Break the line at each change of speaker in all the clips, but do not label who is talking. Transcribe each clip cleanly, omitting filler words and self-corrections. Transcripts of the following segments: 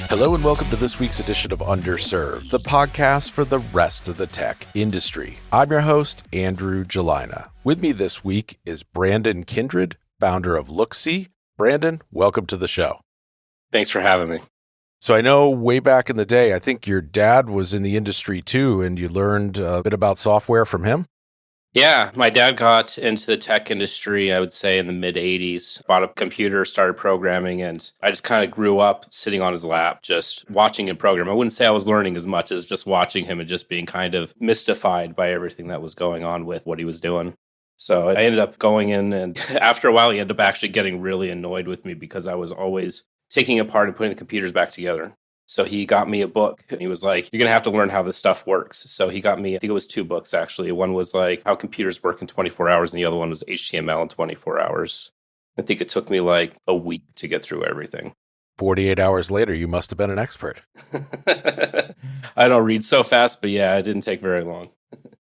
Hello and welcome to this week's edition of Underserved, the podcast for the rest of the tech industry. I'm your host, Andrew Gelina. With me this week is Brandon Kindred, founder of Looky. Brandon, welcome to the show.
Thanks for having me.
So I know way back in the day, I think your dad was in the industry too, and you learned a bit about software from him?
Yeah, my dad got into the tech industry, I would say, in the mid-'80s. Bought a computer, started programming, and I just kind of grew up sitting on his lap, just watching him program. I wouldn't say I was learning as much as just watching him and just being kind of mystified by everything that was going on with what he was doing. So I ended up going in, and after a while, he ended up actually getting really annoyed with me because I was always taking apart and putting the computers back together. So he got me a book and he was like, you're going to have to learn how this stuff works. So he got me, I think it was 2 books actually. One was like how computers work in 24 hours and the other one was HTML in 24 hours. I think it took me like a week to get through everything.
48 hours later, you must have been an expert.
I don't read so fast, but yeah, it didn't take very long.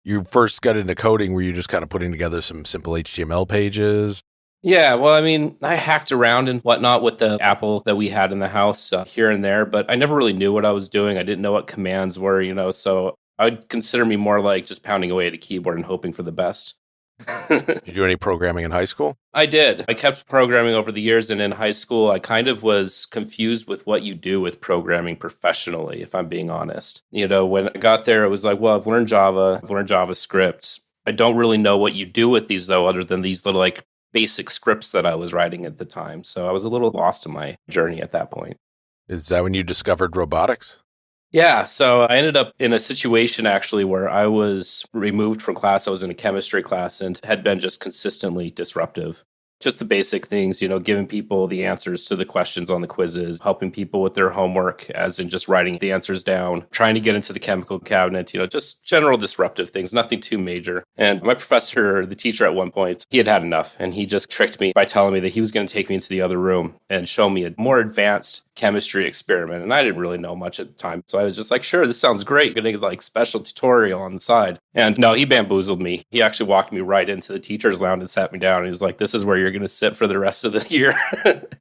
You first got into coding, were you just kind of putting together some simple HTML pages?
Yeah, well, I mean, I hacked around and whatnot with the Apple that we had in the house here and there, but I never really knew what I was doing. I didn't know what commands were, so I would consider me more like just pounding away at a keyboard and hoping for the best.
Did you do any programming in high school?
I did. I kept programming over the years, and in high school, I kind of was confused with what you do with programming professionally, if I'm being honest. When I got there, it was like, well, I've learned Java, I've learned JavaScript. I don't really know what you do with these, though, other than these little, basic scripts that I was writing at the time. So I was a little lost in my journey at that point.
Is that when you discovered robotics?
Yeah. So I ended up in a situation actually where I was removed from class. I was in a chemistry class and had been just consistently disruptive. Just the basic things, giving people the answers to the questions on the quizzes, helping people with their homework, as in just writing the answers down, trying to get into the chemical cabinet, just general disruptive things, nothing too major. And my professor, the teacher at one point, he had had enough. And he just tricked me by telling me that he was going to take me into the other room and show me a more advanced chemistry experiment. And I didn't really know much at the time. So I was just like, sure, this sounds great. Going to get special tutorial on the side. And no, he bamboozled me. He actually walked me right into the teacher's lounge and sat me down. And he was like, this is where you're going to sit for the rest of the year.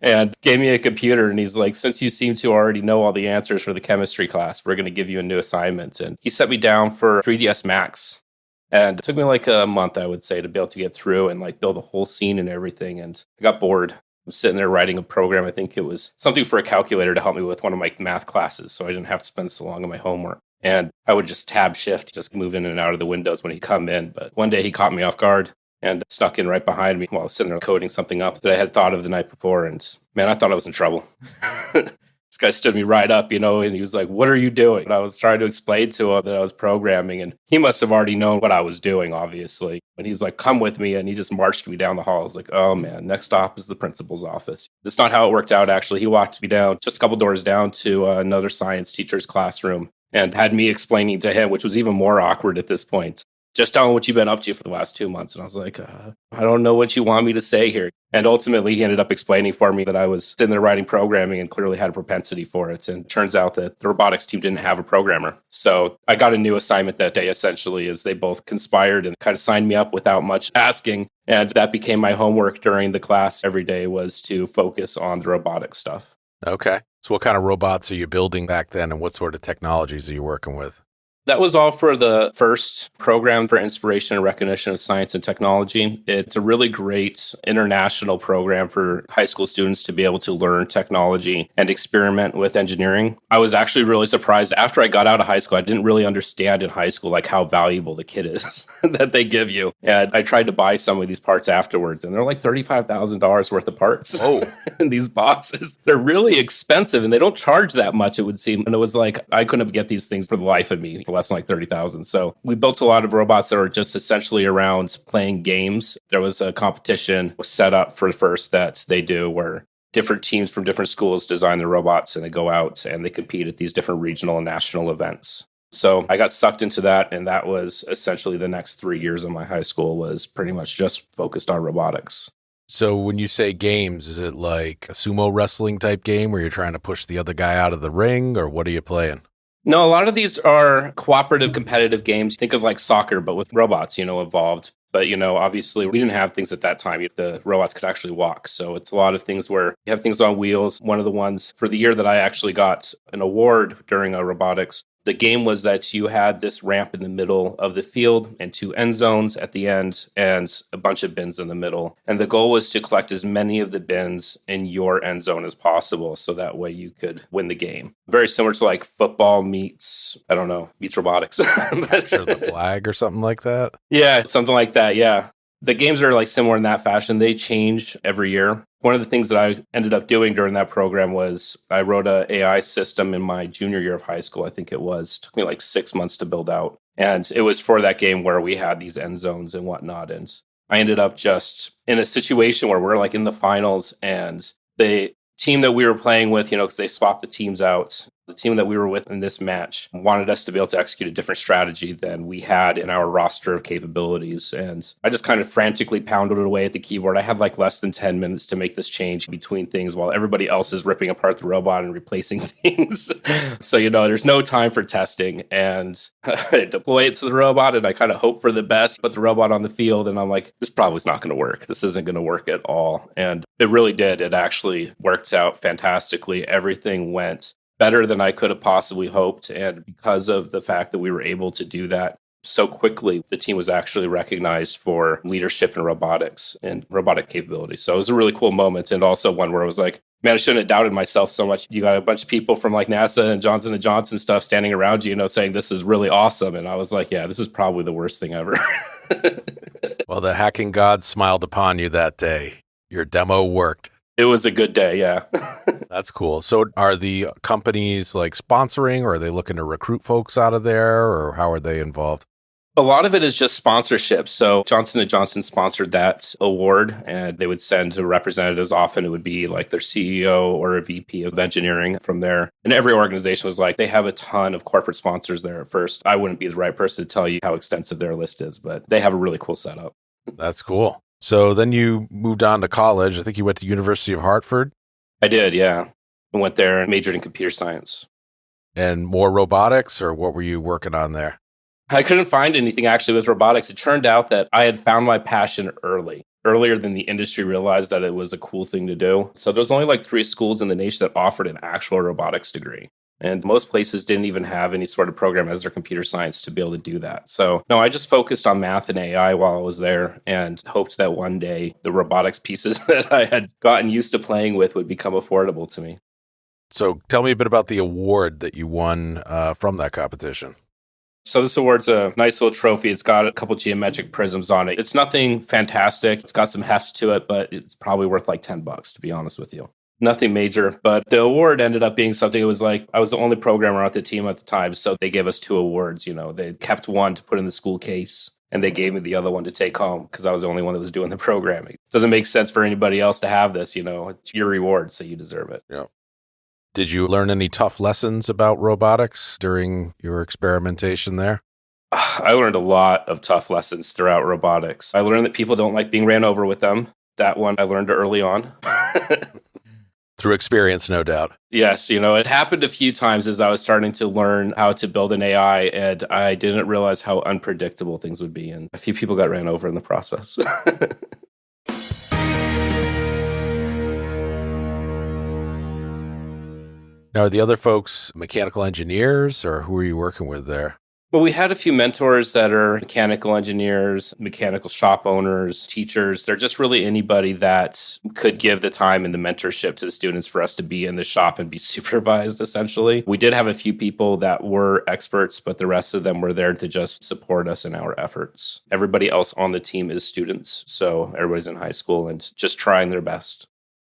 And gave me a computer. And he's like, since you seem to already know all the answers for the chemistry class, we're going to give you a new assignment. And he set me down for 3ds Max. And it took me a month, I would say, to be able to get through and build a whole scene and everything. And I got bored. I'm sitting there writing a program. I think it was something for a calculator to help me with one of my math classes, so I didn't have to spend so long on my homework. And I would just tab shift, just move in and out of the windows when he'd come in. But one day he caught me off guard and snuck in right behind me while I was sitting there coding something up that I had thought of the night before. And man, I thought I was in trouble. This guy stood me right up, and he was like, what are you doing? And I was trying to explain to him that I was programming, and he must have already known what I was doing, obviously. And he's like, come with me. And he just marched me down the hall. I was like, oh man, next stop is the principal's office. That's not how it worked out, actually. He walked me down just a couple doors down to another science teacher's classroom and had me explaining to him, which was even more awkward at this point. Just tell him what you've been up to for the last 2 months. And I was like, I don't know what you want me to say here. And ultimately, he ended up explaining for me that I was sitting there writing programming and clearly had a propensity for it. And it turns out that the robotics team didn't have a programmer. So I got a new assignment that day, essentially, as they both conspired and kind of signed me up without much asking. And that became my homework during the class every day, was to focus on the robotic stuff.
Okay. So what kind of robots are you building back then, and what sort of technologies are you working with?
That was all for the first program for inspiration and recognition of science and technology. It's a really great international program for high school students to be able to learn technology and experiment with engineering. I was actually really surprised after I got out of high school. I didn't really understand in high school how valuable the kit is that they give you. And I tried to buy some of these parts afterwards, and they're like $35,000 worth of parts in these boxes. They're really expensive, and they don't charge that much, it would seem. And it was like, I couldn't get these things for the life of me. Less than 30,000. So we built a lot of robots that were just essentially around playing games. There was a competition was set up for the first that they do where different teams from different schools design their robots and they go out and they compete at these different regional and national events. So I got sucked into that, and that was essentially the next 3 years of my high school was pretty much just focused on robotics.
So when you say games, is it like a sumo wrestling type game where you're trying to push the other guy out of the ring, or what are you playing?
No, a lot of these are cooperative, competitive games. Think of like soccer, but with robots, involved. But, obviously we didn't have things at that time. The robots could actually walk. So it's a lot of things where you have things on wheels. One of the ones for the year that I actually got an award during a robotics, the game was that you had this ramp in the middle of the field and 2 end zones at the end and a bunch of bins in the middle. And the goal was to collect as many of the bins in your end zone as possible. So that way you could win the game. Very similar to like football meets robotics.
Capture the flag or something like that?
Yeah, something like that. Yeah. The games are like similar in that fashion. They change every year. One of the things that I ended up doing during that program was I wrote an AI system in my junior year of high school, I think it was. It took me like 6 months to build out. And it was for that game where we had these end zones and whatnot. And I ended up just in a situation where we're like in the finals, and the team that we were playing with, because they swapped the teams out, the team that we were with in this match wanted us to be able to execute a different strategy than we had in our roster of capabilities. And I just kind of frantically pounded away at the keyboard. I had like less than 10 minutes to make this change between things while everybody else is ripping apart the robot and replacing things. So, there's no time for testing. And I deploy it to the robot and I kind of hope for the best, put the robot on the field. And I'm like, this probably is not going to work. This isn't going to work at all. And it really did. It actually worked out fantastically. Everything went better than I could have possibly hoped. And because of the fact that we were able to do that so quickly, the team was actually recognized for leadership in robotics and robotic capabilities. So it was a really cool moment. And also one where I was like, man, I shouldn't have doubted myself so much. You got a bunch of people from like NASA and Johnson & Johnson stuff standing around you, saying this is really awesome. And I was like, yeah, this is probably the worst thing ever.
Well, the hacking gods smiled upon you that day. Your demo worked.
It was a good day, yeah.
That's cool. So are the companies like sponsoring, or are they looking to recruit folks out of there, or how are they involved?
A lot of it is just sponsorship. So Johnson & Johnson sponsored that award, and they would send representatives. Often it would be like their CEO or a VP of engineering from there. And every organization was like, they have a ton of corporate sponsors there at first. I wouldn't be the right person to tell you how extensive their list is, but they have a really cool setup.
That's cool. So then you moved on to college. I think you went to University of Hartford.
I did, yeah. I went there and majored in computer science.
And more robotics, or what were you working on there?
I couldn't find anything actually with robotics. It turned out that I had found my passion earlier than the industry realized that it was a cool thing to do. So there's only like 3 schools in the nation that offered an actual robotics degree. And most places didn't even have any sort of program as their computer science to be able to do that. So no, I just focused on math and AI while I was there and hoped that one day the robotics pieces that I had gotten used to playing with would become affordable to me.
So tell me a bit about the award that you won from that competition.
So this award's a nice little trophy. It's got a couple geometric prisms on it. It's nothing fantastic. It's got some heft to it, but it's probably worth like $10, to be honest with you. Nothing major, but the award ended up being something. It was like I was the only programmer on the team at the time, so they gave us 2 awards. They kept one to put in the school case, and they gave me the other one to take home because I was the only one that was doing the programming. Doesn't make sense for anybody else to have this. It's your reward, so you deserve it.
Yeah. Did you learn any tough lessons about robotics during your experimentation there?
I learned a lot of tough lessons throughout robotics. I learned that people don't like being ran over with them. That one I learned early on.
Through experience, no doubt.
Yes, it happened a few times as I was starting to learn how to build an AI, and I didn't realize how unpredictable things would be. And a few people got ran over in the process.
Now, are the other folks mechanical engineers, or who are you working with there?
Well, we had a few mentors that are mechanical engineers, mechanical shop owners, teachers. They're just really anybody that could give the time and the mentorship to the students for us to be in the shop and be supervised, essentially. We did have a few people that were experts, but the rest of them were there to just support us in our efforts. Everybody else on the team is students, so everybody's in high school and just trying their best.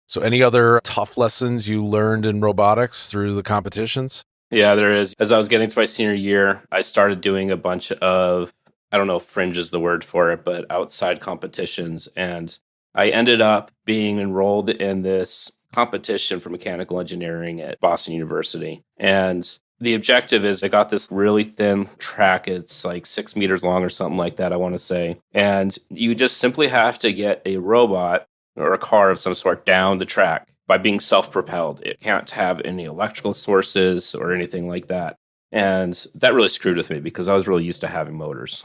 So any other tough lessons you learned in robotics through the competitions?
Yeah, there is. As I was getting to my senior year, I started doing a bunch of, I don't know if fringe is the word for it, but outside competitions. And I ended up being enrolled in this competition for mechanical engineering at Boston University. And the objective is I got this really thin track. It's like 6 meters long or something like that, I want to say. And you just simply have to get a robot or a car of some sort down the track by being self-propelled. It can't have any electrical sources or anything like that. And that really screwed with me because I was really used to having motors.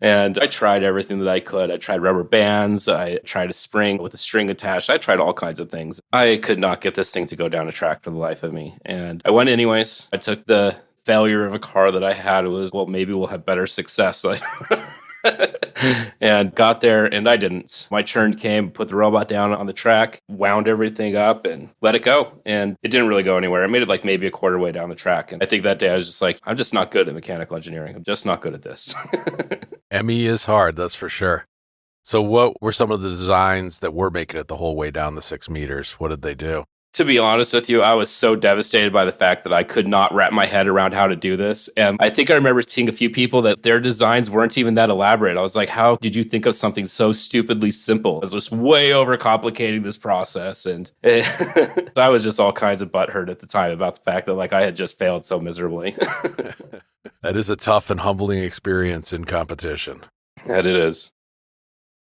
And I tried everything that I could. I tried rubber bands. I tried a spring with a string attached. I tried all kinds of things. I could not get this thing to go down a track for the life of me. And I went anyways. I took the failure of a car that I had. It was, well, maybe we'll have better success. And got there, and I didn't. My turn came, put the robot down on the track, wound everything up, and let it go. And it didn't really go anywhere. I made it like maybe a quarter way down the track. And I think that day I was just like, I'm just not good at mechanical engineering. I'm just not good at this.
ME is hard, that's for sure. So what were some of the designs that were making it the whole way down the 6 meters? What did they do?
To be honest with you, I was so devastated by the fact that I could not wrap my head around how to do this. And I think I remember seeing a few people that their designs weren't even that elaborate. I was like, how did you think of something so stupidly simple? I was just way overcomplicating this process. And I was just all kinds of butthurt at the time about the fact that like I had just failed so miserably.
That is a tough and humbling experience in competition.
That it is.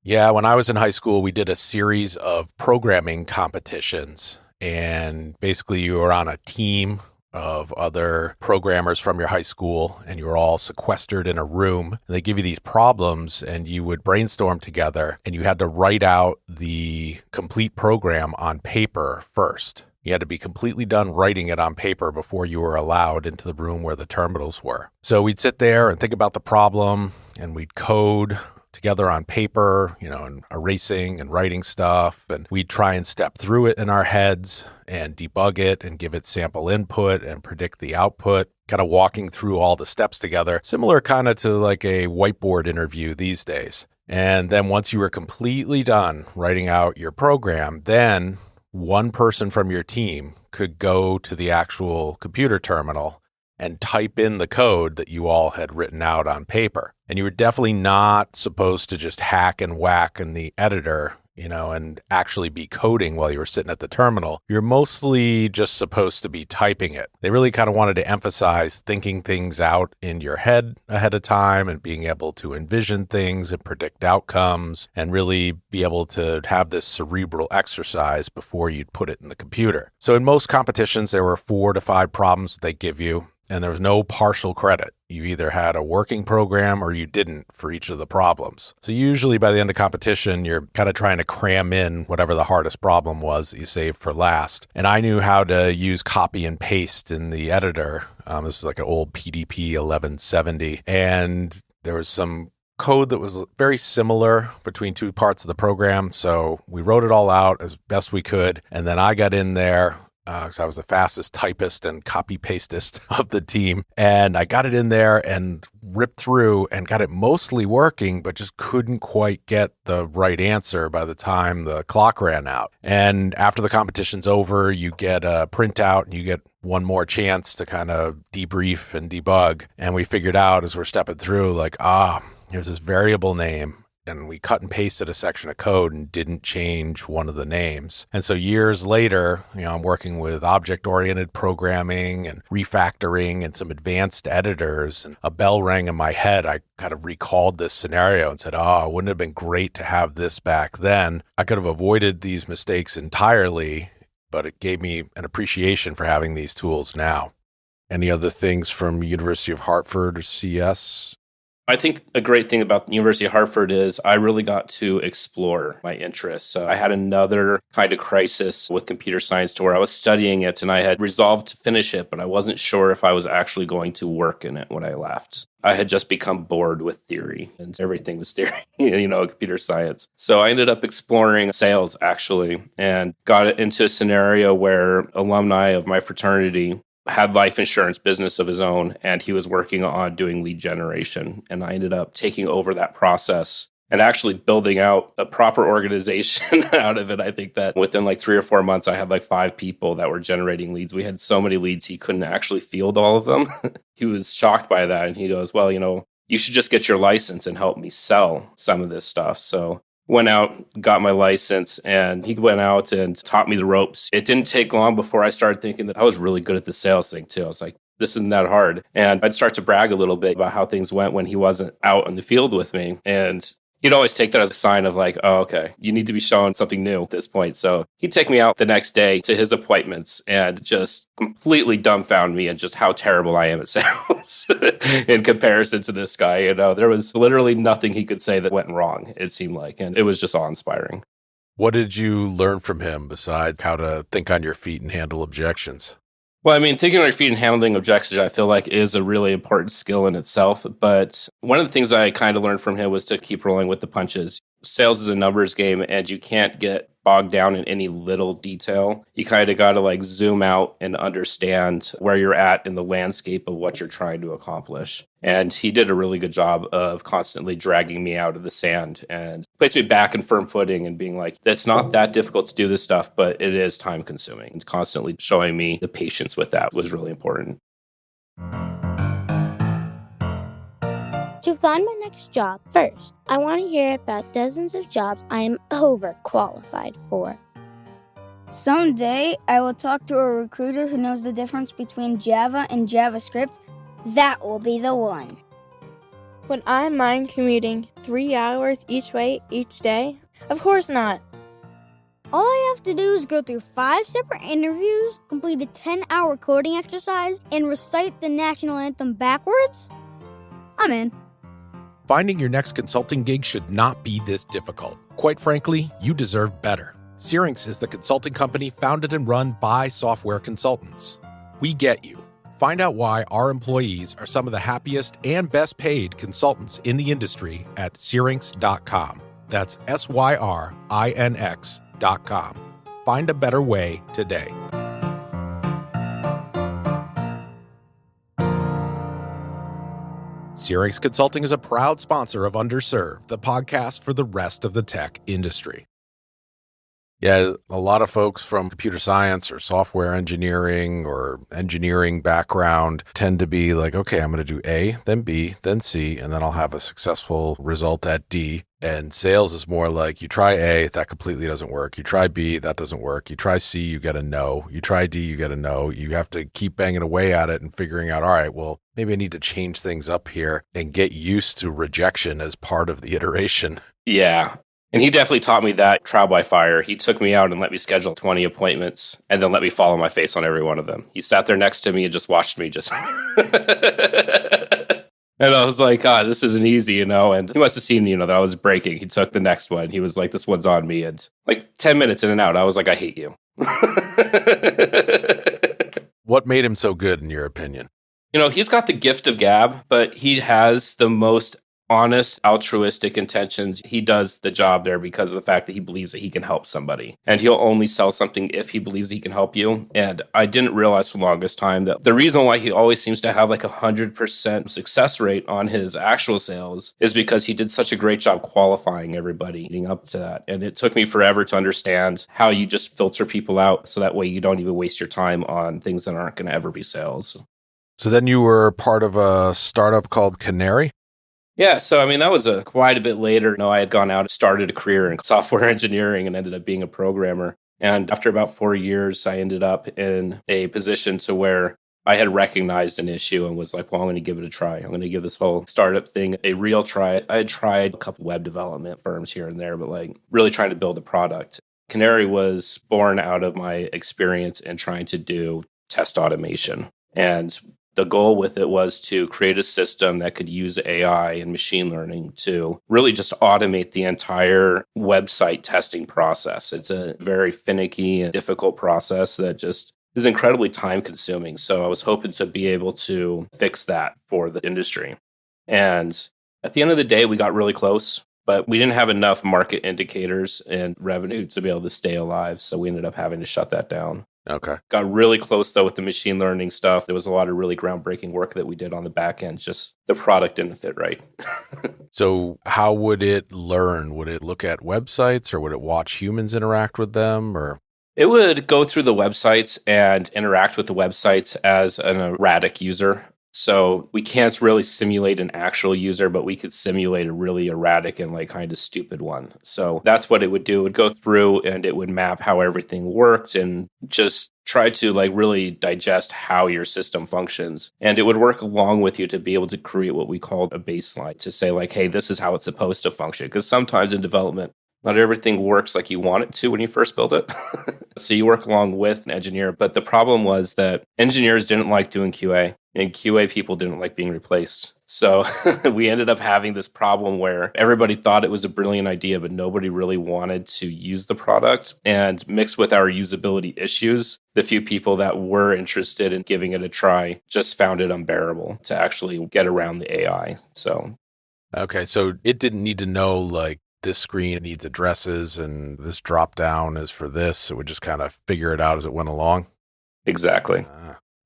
Yeah, when I was in high school, we did a series of programming competitions. And basically you were on a team of other programmers from your high school, and you were all sequestered in a room. And they give you these problems, and you would brainstorm together, and you had to write out the complete program on paper first. You had to be completely done writing it on paper before you were allowed into the room where the terminals were. So we'd sit there and think about the problem, and we'd code together on paper, and erasing and writing stuff. And we'd try and step through it in our heads and debug it and give it sample input and predict the output, kind of walking through all the steps together, similar kind of to like a whiteboard interview these days. And then once you were completely done writing out your program, then one person from your team could go to the actual computer terminal and type in the code that you all had written out on paper. And you were definitely not supposed to just hack and whack in the editor, and actually be coding while you were sitting at the terminal. You're mostly just supposed to be typing it. They really kind of wanted to emphasize thinking things out in your head ahead of time and being able to envision things and predict outcomes and really be able to have this cerebral exercise before you'd put it in the computer. So in most competitions, there were 4 to 5 problems they give you. And there was no partial credit. You either had a working program or you didn't for each of the problems. So usually by the end of competition, you're kind of trying to cram in whatever the hardest problem was that you saved for last. And I knew how to use copy and paste in the editor. This is like an old PDP 1170. And there was some code that was very similar between 2 parts of the program. So we wrote it all out as best we could. And then I got in there, because I was the fastest typist and copy-pastist of the team. And I got it in there and ripped through and got it mostly working, but just couldn't quite get the right answer by the time the clock ran out. And after the competition's over, you get a printout and you get one more chance to kind of debrief and debug. And we figured out as we're stepping through, like, here's this variable name. And we cut and pasted a section of code and didn't change one of the names. And so years later, I'm working with object-oriented programming and refactoring and some advanced editors. And a bell rang in my head. I kind of recalled this scenario and said, wouldn't it have been great to have this back then? I could have avoided these mistakes entirely, but it gave me an appreciation for having these tools now. Any other things from University of Hartford or CS?
I think a great thing about the University of Hartford is I really got to explore my interests. I had another kind of crisis with computer science to where I was studying it and I had resolved to finish it, but I wasn't sure if I was actually going to work in it when I left. I had just become bored with theory and everything was theory, computer science. So I ended up exploring sales actually and got into a scenario where alumni of my fraternity had life insurance business of his own, and he was working on doing lead generation. And I ended up taking over that process and actually building out a proper organization out of it. I think that within like 3 or 4 months, I had like 5 people that were generating leads. We had so many leads, he couldn't actually field all of them. He was shocked by that. And he goes, well, you should just get your license and help me sell some of this stuff. So went out, got my license, and he went out and taught me the ropes. It didn't take long before I started thinking that I was really good at the sales thing too. I was like, this isn't that hard. And I'd start to brag a little bit about how things went when he wasn't out in the field with me. And He'd always take that as a sign of like, oh, okay, you need to be showing something new at this point. So he'd take me out the next day to his appointments and just completely dumbfound me and just how terrible I am at sales in comparison to this guy. There was literally nothing he could say that went wrong, it seemed like. And it was just awe-inspiring.
What did you learn from him besides how to think on your feet and handle objections?
Well, I mean, thinking on your feet and handling objections, I feel like is a really important skill in itself. But one of the things I kind of learned from him was to keep rolling with the punches. Sales is a numbers game, and you can't get bogged down in any little detail. You kind of got to like zoom out and understand where you're at in the landscape of what you're trying to accomplish. And he did a really good job of constantly dragging me out of the sand and placed me back in firm footing and being like, it's not that difficult to do this stuff, but it is time consuming. And constantly showing me the patience with that was really important.
To find my next job, first, I want to hear about dozens of jobs I am overqualified for.
Someday, I will talk to a recruiter who knows the difference between Java and JavaScript. That will be the one.
Would I mind commuting 3 hours each way each day? Of course not.
All I have to do is go through 5 separate interviews, complete a 10-hour coding exercise, and recite the national anthem backwards? I'm in.
Finding your next consulting gig should not be this difficult. Quite frankly, you deserve better. Syrinx is the consulting company founded and run by software consultants. We get you. Find out why our employees are some of the happiest and best paid consultants in the industry at syrinx.com. That's SYRINX.com. Find a better way today. Syrinx Consulting is a proud sponsor of Underserved, the podcast for the rest of the tech industry.
Yeah, a lot of folks from computer science or software engineering or engineering background tend to be like, okay, I'm going to do A, then B, then C, and then I'll have a successful result at D. And sales is more like you try A, that completely doesn't work. You try B, that doesn't work. You try C, you get a no. You try D, you get a no. You have to keep banging away at it and figuring out, all right, well, maybe I need to change things up here and get used to rejection as part of the iteration.
Yeah. And he definitely taught me that trial by fire. He took me out and let me schedule 20 appointments and then let me follow my face on every one of them. He sat there next to me and just watched me just... And I was like, God, this isn't easy, And he must have seen, that I was breaking. He took the next one. He was like, this one's on me. And like 10 minutes in and out, I was like, I hate you.
What made him so good, in your opinion?
He's got the gift of gab, but he has the most honest, altruistic intentions. He does the job there because of the fact that he believes that he can help somebody. And he'll only sell something if he believes he can help you. And I didn't realize for the longest time that the reason why he always seems to have like 100% success rate on his actual sales is because he did such a great job qualifying everybody leading up to that. And it took me forever to understand how you just filter people out so that way you don't even waste your time on things that aren't going to ever be sales.
So then you were part of a startup called Canary?
Yeah, so that was quite a bit later. I had gone out and started a career in software engineering and ended up being a programmer. And after about 4 years, I ended up in a position to where I had recognized an issue and was like, well, I'm going to give it a try. I'm going to give this whole startup thing a real try. I had tried a couple web development firms here and there, but like really trying to build a product. Canary was born out of my experience in trying to do test automation. And the goal with it was to create a system that could use AI and machine learning to really just automate the entire website testing process. It's a very finicky and difficult process that just is incredibly time consuming. So I was hoping to be able to fix that for the industry. And at the end of the day, we got really close, but we didn't have enough market indicators and revenue to be able to stay alive. So we ended up having to shut that down.
Okay.
Got really close, though, with the machine learning stuff. There was a lot of really groundbreaking work that we did on the back end. Just the product didn't fit right.
So how would it learn? Would it look at websites or would it watch humans interact with them? Or
it would go through the websites and interact with the websites as an erratic user. So we can't really simulate an actual user, but we could simulate a really erratic and like kind of stupid one. So that's what it would do. It would go through and it would map how everything worked and just try to like really digest how your system functions. And it would work along with you to be able to create what we called a baseline to say like, hey, this is how it's supposed to function. Because sometimes in development, not everything works like you want it to when you first build it. So you work along with an engineer. But the problem was that engineers didn't like doing QA and QA people didn't like being replaced. So we ended up having this problem where everybody thought it was a brilliant idea, but nobody really wanted to use the product. And mixed with our usability issues, the few people that were interested in giving it a try just found it unbearable to actually get around the AI. So,
okay, so it didn't need to know like, this screen needs addresses and this drop down is for this. It would just kind of figure it out as it went along.
Exactly.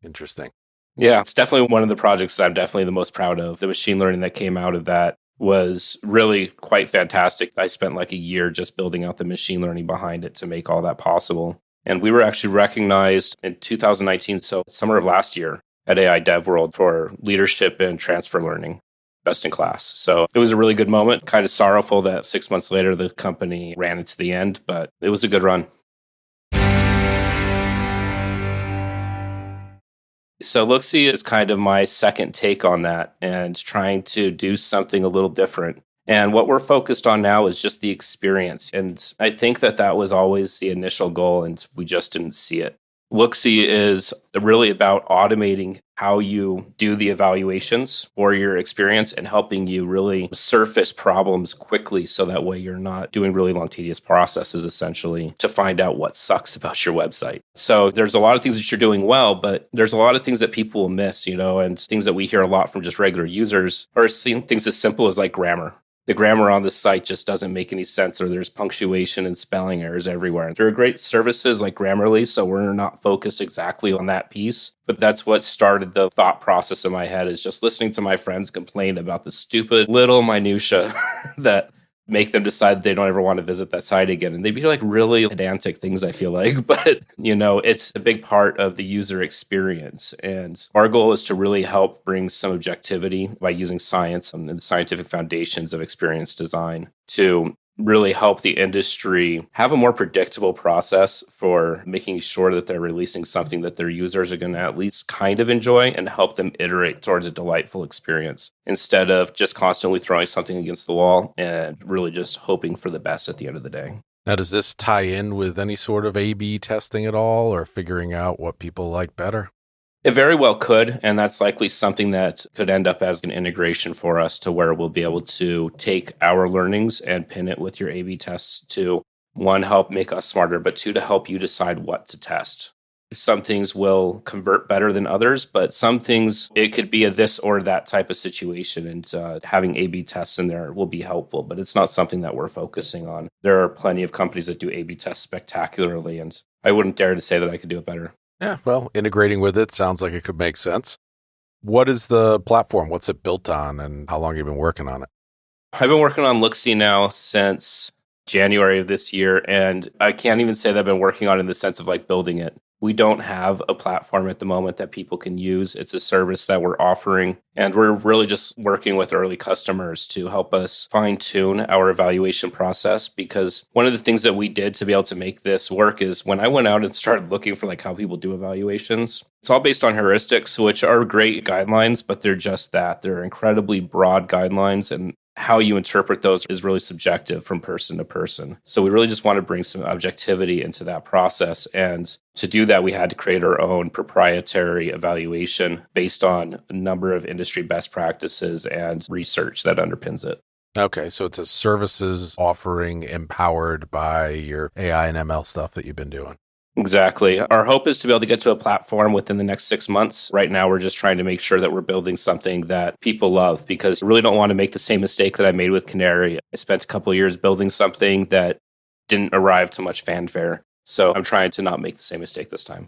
Interesting.
Yeah, it's definitely one of the projects that I'm definitely the most proud of. The machine learning that came out of that was really quite fantastic. I spent like a year just building out the machine learning behind it to make all that possible. And we were actually recognized in 2019, so summer of last year at AI Dev World for leadership and transfer learning. Best in class. So it was a really good moment. Kind of sorrowful that 6 months later, the company ran into the end, but it was a good run. So Looky is kind of my second take on that and trying to do something a little different. And what we're focused on now is just the experience. And I think that that was always the initial goal, and we just didn't see it. Looky is really about automating how you do the evaluations for your experience and helping you really surface problems quickly so that way you're not doing really long, tedious processes, essentially, to find out what sucks about your website. So there's a lot of things that you're doing well, but there's a lot of things that people will miss, and things that we hear a lot from just regular users are things as simple as like grammar. The grammar on the site just doesn't make any sense, or there's punctuation and spelling errors everywhere. There are great services like Grammarly, so we're not focused exactly on that piece. But that's what started the thought process in my head, is just listening to my friends complain about the stupid little minutia that make them decide they don't ever want to visit that site again. And they'd be like really pedantic things, I feel like. But, it's a big part of the user experience. And our goal is to really help bring some objectivity by using science and the scientific foundations of experience design to really help the industry have a more predictable process for making sure that they're releasing something that their users are going to at least kind of enjoy and help them iterate towards a delightful experience instead of just constantly throwing something against the wall and really just hoping for the best at the end of the day.
Now, does this tie in with any sort of A/B testing at all, or figuring out what people like better?
It very well could, and that's likely something that could end up as an integration for us to where we'll be able to take our learnings and pin it with your A/B tests to, one, help make us smarter, but two, to help you decide what to test. Some things will convert better than others, but some things, it could be a this or that type of situation, and having A/B tests in there will be helpful, but it's not something that we're focusing on. There are plenty of companies that do A/B tests spectacularly, and I wouldn't dare to say that I could do it better.
Yeah, well, integrating with it sounds like it could make sense. What is the platform? What's it built on, and how long have you been working on it?
I've been working on Looky now since January of this year, and I can't even say that I've been working on it in the sense of like building it. We don't have a platform at the moment that people can use. It's a service that we're offering, and we're really just working with early customers to help us fine-tune our evaluation process, because one of the things that we did to be able to make this work is when I went out and started looking for like how people do evaluations, it's all based on heuristics, which are great guidelines, but they're just that. They're incredibly broad guidelines, and how you interpret those is really subjective from person to person. So we really just want to bring some objectivity into that process. And to do that, we had to create our own proprietary evaluation based on a number of industry best practices and research that underpins it.
Okay, so it's a services offering empowered by your AI and ML stuff that you've been doing.
Exactly. Our hope is to be able to get to a platform within the next 6 months. Right now, we're just trying to make sure that we're building something that people love, because I really don't want to make the same mistake that I made with Canary. I spent a couple of years building something that didn't arrive to much fanfare. So I'm trying to not make the same mistake this time.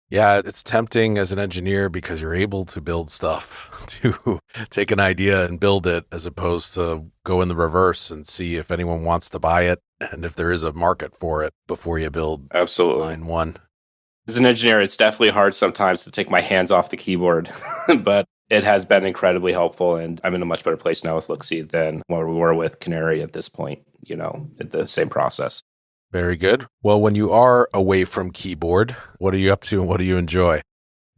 Yeah, it's tempting as an engineer because you're able to build stuff, to take an idea and build it, as opposed to go in the reverse and see if anyone wants to buy it and if there is a market for it before you build line one.
As an engineer, it's definitely hard sometimes to take my hands off the keyboard, but It has been incredibly helpful, and I'm in a much better place now with Looky than where we were with Canary at this point, at the same process.
Very good. Well, when you are away from keyboard, what are you up to and what do you enjoy?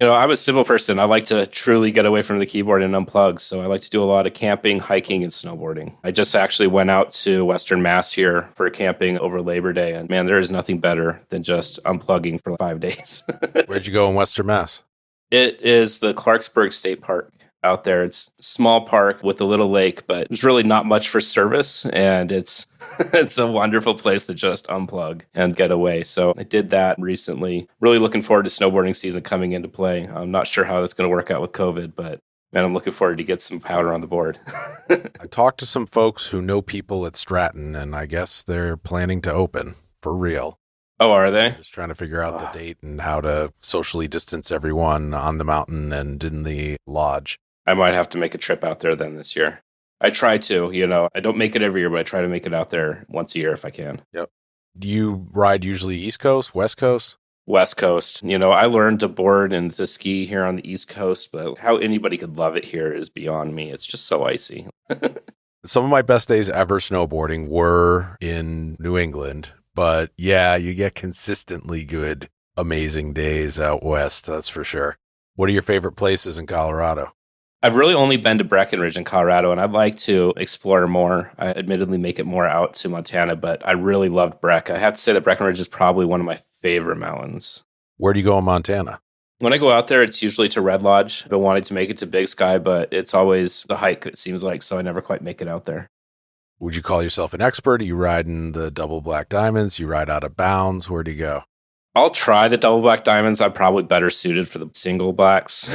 I'm a simple person. I like to truly get away from the keyboard and unplug. So I like to do a lot of camping, hiking, and snowboarding. I just actually went out to Western Mass here for camping over Labor Day. And man, there is nothing better than just unplugging for 5 days.
Where'd you go in Western Mass?
It is the Clarksburg State Park out there. It's a small park with a little lake, but there's really not much for service. And it's a wonderful place to just unplug and get away. So I did that recently. Really looking forward to snowboarding season coming into play. I'm not sure how that's going to work out with COVID, but man, I'm looking forward to get some powder on the board.
I talked to some folks who know people at Stratton, and I guess they're planning to open for real.
Oh, are they?
Just trying to figure out the date and how to socially distance everyone on the mountain and in the lodge.
I might have to make a trip out there then this year. I try to, I don't make it every year, but I try to make it out there once a year if I can.
Yep. Do you ride usually East Coast, West Coast?
West Coast. I learned to board and to ski here on the East Coast, but how anybody could love it here is beyond me. It's just so icy.
Some of my best days ever snowboarding were in New England, but yeah, you get consistently good, amazing days out west, that's for sure. What are your favorite places in Colorado?
I've really only been to Breckenridge in Colorado, and I'd like to explore more. I admittedly make it more out to Montana, but I really loved Breck. I have to say that Breckenridge is probably one of my favorite mountains.
Where do you go in Montana?
When I go out there, it's usually to Red Lodge. I've been wanting to make it to Big Sky, but it's always the hike, it seems like, so I never quite make it out there.
Would you call yourself an expert? Are you riding the double black diamonds? You ride out of bounds? Where do you go?
I'll try the double black diamonds. I'm probably better suited for the single blacks.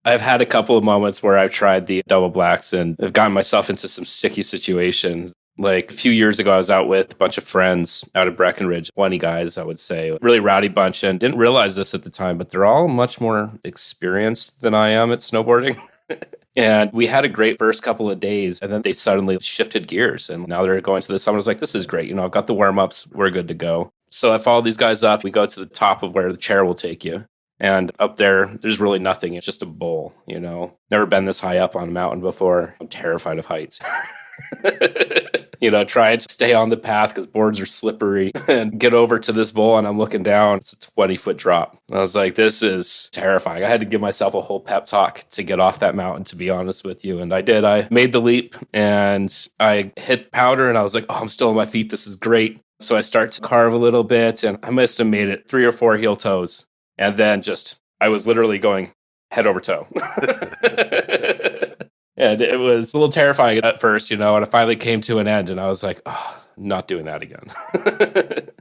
I've had a couple of moments where I've tried the double blacks and I've gotten myself into some sticky situations. Like a few years ago, I was out with a bunch of friends out at Breckenridge, 20 guys, I would say, really rowdy bunch, and didn't realize this at the time, but they're all much more experienced than I am at snowboarding. And we had a great first couple of days, and then they suddenly shifted gears, and now they're going to the summit. I was like, this is great. I've got the warm-ups. We're good to go. So I followed these guys up. We go to the top of where the chair will take you. And up there, there's really nothing. It's just a bowl, Never been this high up on a mountain before. I'm terrified of heights. Trying to stay on the path because boards are slippery and get over to this bowl and I'm looking down. It's a 20-foot drop. I was like, this is terrifying. I had to give myself a whole pep talk to get off that mountain, to be honest with you. And I did. I made the leap and I hit powder and I was like, I'm still on my feet. This is great. So I start to carve a little bit and I must have made it 3 or 4 heel toes. And then I was literally going head over toe. And it was a little terrifying at first, and it finally came to an end. And I was like, not doing that again.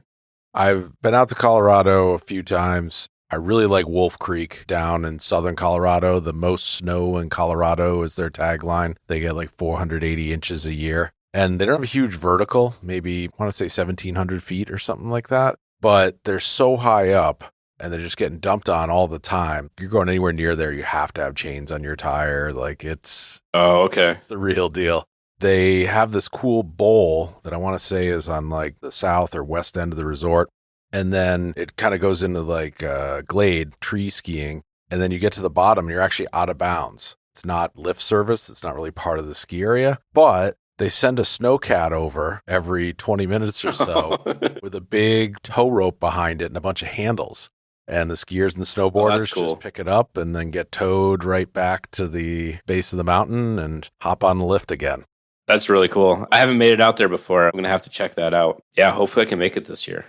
I've been out to Colorado a few times. I really like Wolf Creek down in southern Colorado. The most snow in Colorado is their tagline. They get like 480 inches a year. And they don't have a huge vertical, maybe, I want to say 1,700 feet or something like that. But they're so high up. And they're just getting dumped on all the time. You're going anywhere near there, you have to have chains on your tire. Like it's the real deal. They have this cool bowl that I want to say is on like the south or west end of the resort. And then it kind of goes into like glade tree skiing. And then you get to the bottom and you're actually out of bounds. It's not lift service. It's not really part of the ski area, but they send a snowcat over every 20 minutes or so with a big tow rope behind it and a bunch of handles. And the skiers and the snowboarders just pick it up and then get towed right back to the base of the mountain and hop on the lift again.
That's really cool. I haven't made it out there before. I'm going to have to check that out. Yeah, hopefully I can make it this year.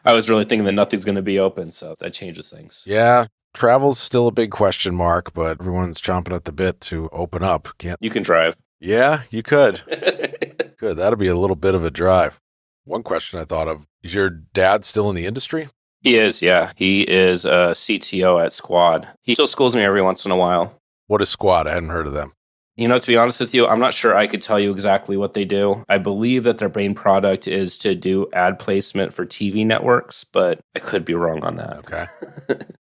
I was really thinking that nothing's going to be open, so that changes things.
Yeah, travel's still a big question mark, but everyone's chomping at the bit to open up.
You can drive.
Yeah, you could. Good. That'll be a little bit of a drive. One question I thought of, is your dad still in the industry?
He is, yeah. He is a CTO at Squad. He still schools me every once in a while.
What is Squad? I hadn't heard of them.
To be honest with you, I'm not sure I could tell you exactly what they do. I believe that their main product is to do ad placement for TV networks, but I could be wrong on that.
Okay.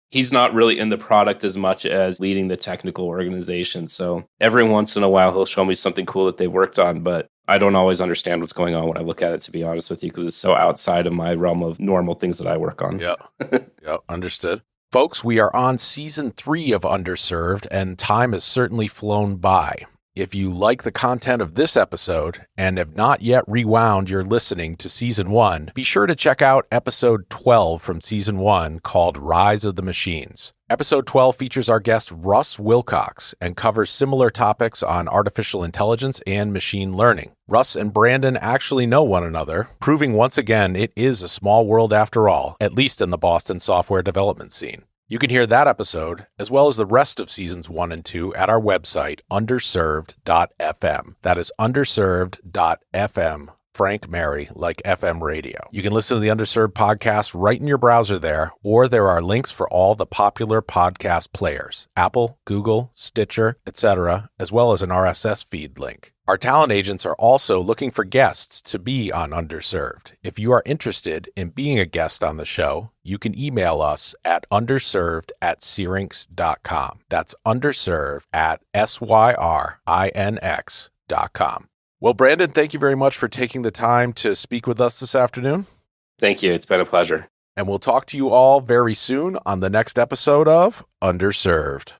He's not really in the product as much as leading the technical organization. So every once in a while, he'll show me something cool that they worked on, but I don't always understand what's going on when I look at it, to be honest with you, because it's so outside of my realm of normal things that I work on.
Yeah, understood. Folks, we are on season 3 of Underserved, and time has certainly flown by. If you like the content of this episode and have not yet rewound your listening to season 1, be sure to check out episode 12 from season 1 called Rise of the Machines. Episode 12 features our guest Russ Wilcox and covers similar topics on artificial intelligence and machine learning. Russ and Brandon actually know one another, proving once again it is a small world after all, at least in the Boston software development scene. You can hear that episode, as well as the rest of seasons 1 and 2, at our website, underserved.fm. That is underserved.fm. Frank Mary, like FM radio. You can listen to the Underserved podcast right in your browser there, or there are links for all the popular podcast players, Apple, Google, Stitcher, etc., as well as an RSS feed link. Our talent agents are also looking for guests to be on Underserved. If you are interested in being a guest on the show, you can email us at underserved@syrinx.com. That's underserved@syrinx.com. Well, Brandon, thank you very much for taking the time to speak with us this afternoon.
Thank you. It's been a pleasure.
And we'll talk to you all very soon on the next episode of Underserved.